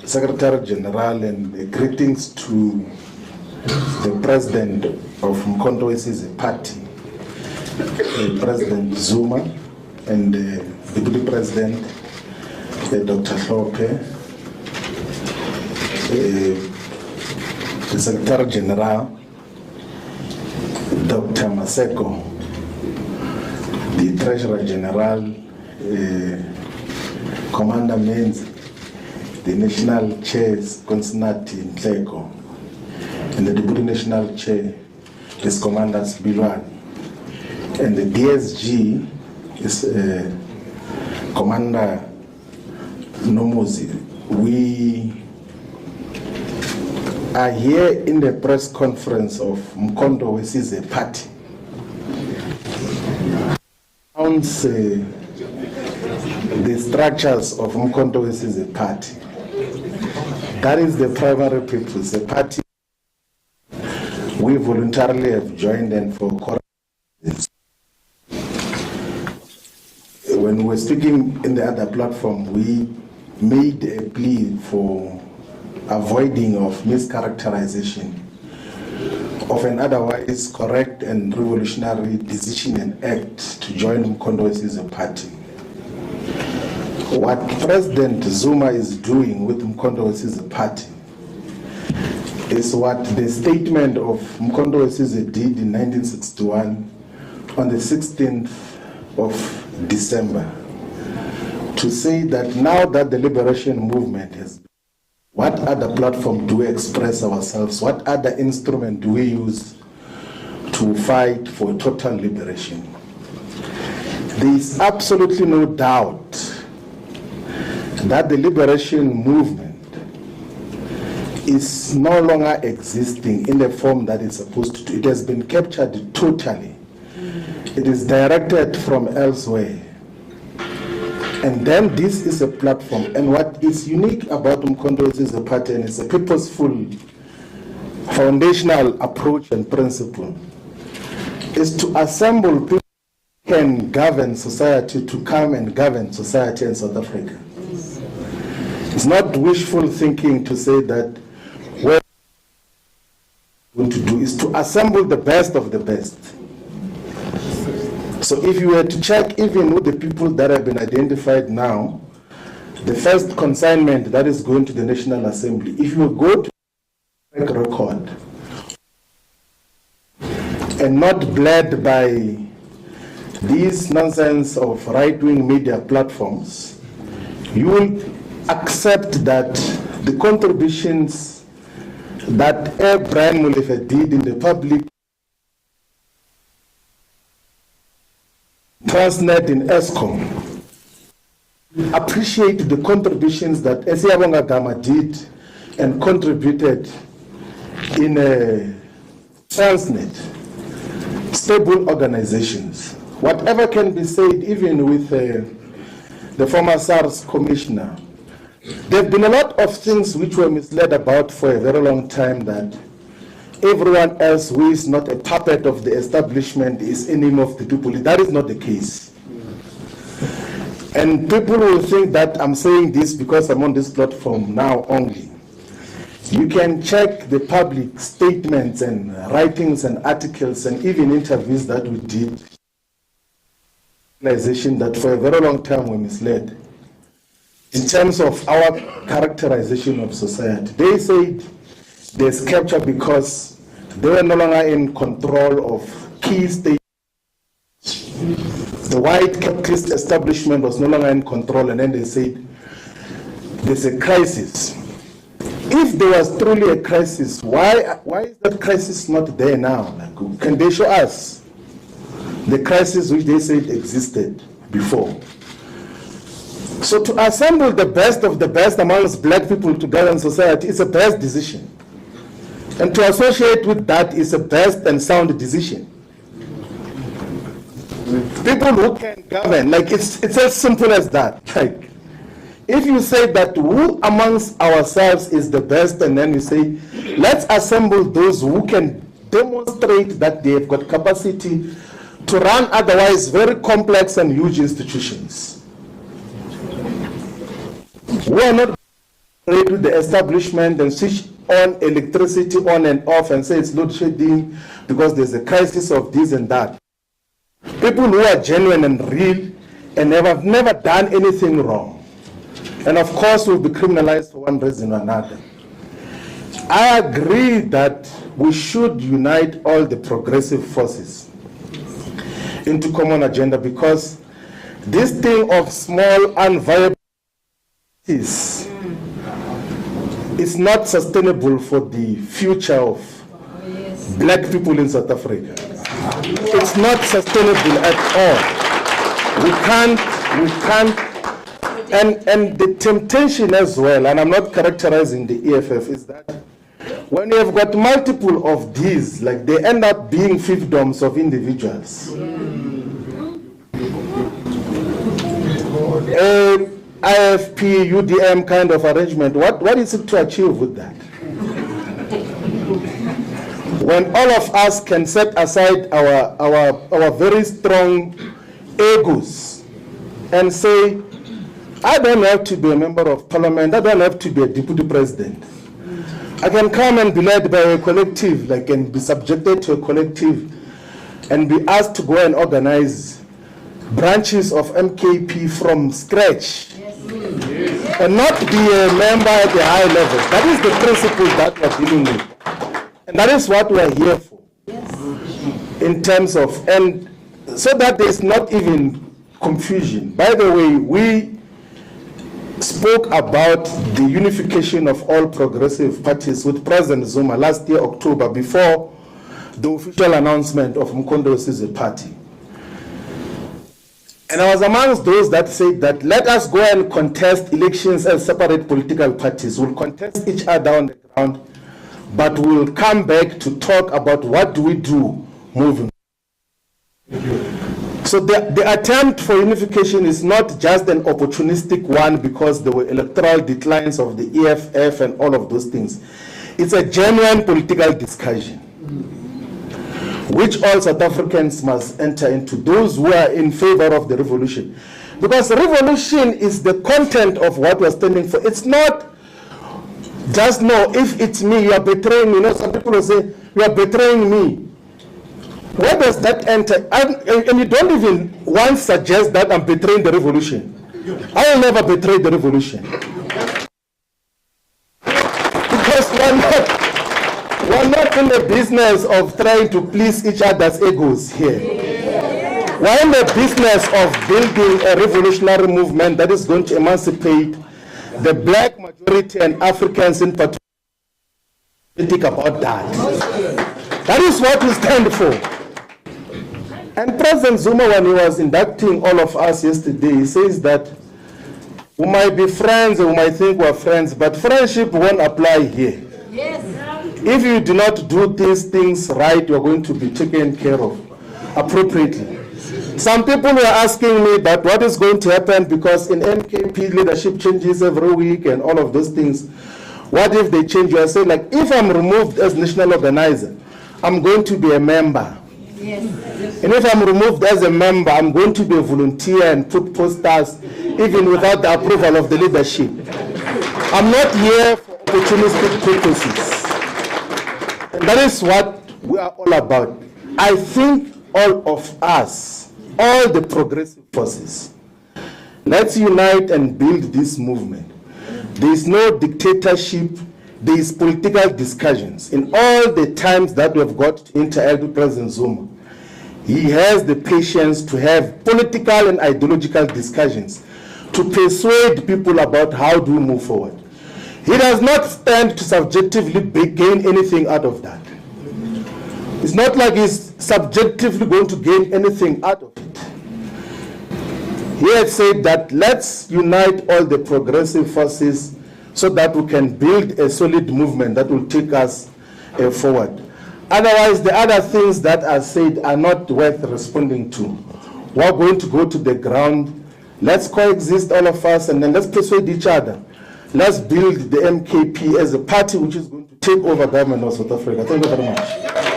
Secretary General, and greetings to the President of Mkhonto Wesizwe Party, President Zuma, and the Deputy President, Dr. Hlophe, the Secretary General, Dr. Maseko, the Treasurer General, Commander Menzi, the National Chair, Constantine Ntleko, and the Deputy National Chair is Commander Bilwan, and the DSG is Commander Nomuzi. We are here in the press conference of Mkhonto Wesizwe Party. The structures of Mkhonto Wesizwe Party. That is the primary purpose. The party we voluntarily have joined, and for correct. When we were speaking in the other platform, we made a plea for avoiding of mischaracterization of an otherwise correct and revolutionary decision and act to join Mkhonto Wesizwe Party. What President Zuma is doing with Mkhonto Wesizwe Party is what the statement of Mkhonto Wesizwe did in 1961 on the 16th of December, to say that now that the liberation movement has, what other platform do we express ourselves? What other instrument do we use to fight for total liberation? There is absolutely no doubt that the liberation movement is no longer existing in the form that it's supposed to. It has been captured totally. It is directed from elsewhere. And then this is a platform. And what is unique about Mkhonto Wesizwe Party, and it's a purposeful, foundational approach and principle, is to assemble people who can govern society, to come and govern society in South Africa. It's not wishful thinking to say that what we're going to do is to assemble the best of the best. So if you were to check even with the people that have been identified now, the first consignment that is going to the National Assembly, if you go to the record and not bled by these nonsense of right-wing media platforms, you will accept that the contributions that Brian Molefe did in the public, Transnet in ESCOM, appreciate the contributions that Esiyabonga Gama did and contributed in Transnet, stable organizations. Whatever can be said, even with the former SARS commissioner, there have been a lot of things which were misled about for a very long time, that everyone else who is not a puppet of the establishment is enemy of the people. That is not the case. And people will think that I'm saying this because I'm on this platform now only. You can check the public statements and writings and articles and even interviews that we did. That for a very long time were misled in terms of our characterization of society. They said there's capture because they were no longer in control of key states. The white capitalist establishment was no longer in control, and then they said there's a crisis. If there was truly a crisis, why is that crisis not there now? Like, can they show us the crisis which they said existed before? So to assemble the best of the best amongst black people to govern society is a best decision. And to associate with that is a best and sound decision. People who can govern, like it's as simple as that. Like, if you say that who amongst ourselves is the best, and then you say, let's assemble those who can demonstrate that they have got capacity to run otherwise very complex and huge institutions. We are not with the establishment and switch on electricity on and off and say it's load shedding because there's a crisis of this and that. People who are genuine and real and have never done anything wrong, and of course will be criminalized for one reason or another. I agree that we should unite all the progressive forces into common agenda, because this thing of small unviable is not sustainable for the future of black people in South Africa. It's not sustainable at all. We can't, and the temptation as well, and I'm not characterizing the EFF, is that when you have got multiple of these, like they end up being fiefdoms of individuals. IFP, UDM kind of arrangement, what is it to achieve with that? When all of us can set aside our very strong egos and say, I don't have to be a member of parliament, I don't have to be a deputy president. I can come and be led by a collective, like, and be subjected to a collective and be asked to go and organize branches of MKP from scratch. And not be a member at the high level. That is the principle that we're dealing with. And that is what we're here for. In terms of, and so that there's not even confusion. By the way, we spoke about the unification of all progressive parties with President Zuma last year, October, before the official announcement of Mkondo's as a party. And I was amongst those that said that let us go and contest elections as separate political parties. We'll contest each other on the ground, but we'll come back to talk about what do we do moving. So the attempt for unification is not just an opportunistic one because there were electoral declines of the EFF and all of those things. It's a genuine political discussion, which all South Africans must enter into, those who are in favor of the revolution. Because the revolution is the content of what we're standing for. It's not just, no, if it's me, you are betraying me. You know, some people will say, you are betraying me. Where does that enter? And you don't even once suggest that I'm betraying the revolution. I will never betray the revolution. Because we're not in the business of trying to please each other's egos here. We're in the business of building a revolutionary movement that is going to emancipate the black majority and Africans in particular. Think about that. That is what we stand for. And President Zuma, when he was inducting all of us yesterday, he says that we might be friends and we might think we're friends, but friendship won't apply here. Yes. If you do not do these things right, you're going to be taken care of appropriately. Some people were asking me that what is going to happen, because in MKP leadership changes every week and all of those things. What if they change? I say, like, if I'm removed as national organizer, I'm going to be a member. Yes. And if I'm removed as a member, I'm going to be a volunteer and put posters even without the approval of the leadership. I'm not here for opportunistic purposes. And that is what we are all about. I think all of us, all the progressive forces, let's unite and build this movement. There is no dictatorship. There is political discussions. In all the times that we have got to interact with President Zuma, he has the patience to have political and ideological discussions to persuade people about how do we move forward. He does not stand to subjectively gain anything out of that. It's not like he's subjectively going to gain anything out of it. He had said that let's unite all the progressive forces so that we can build a solid movement that will take us forward. Otherwise, the other things that are said are not worth responding to. We're going to go to the ground. Let's coexist, all of us, and then let's persuade each other. Let's build the MKP as a party which is going to take over government of South Africa. Thank you very much.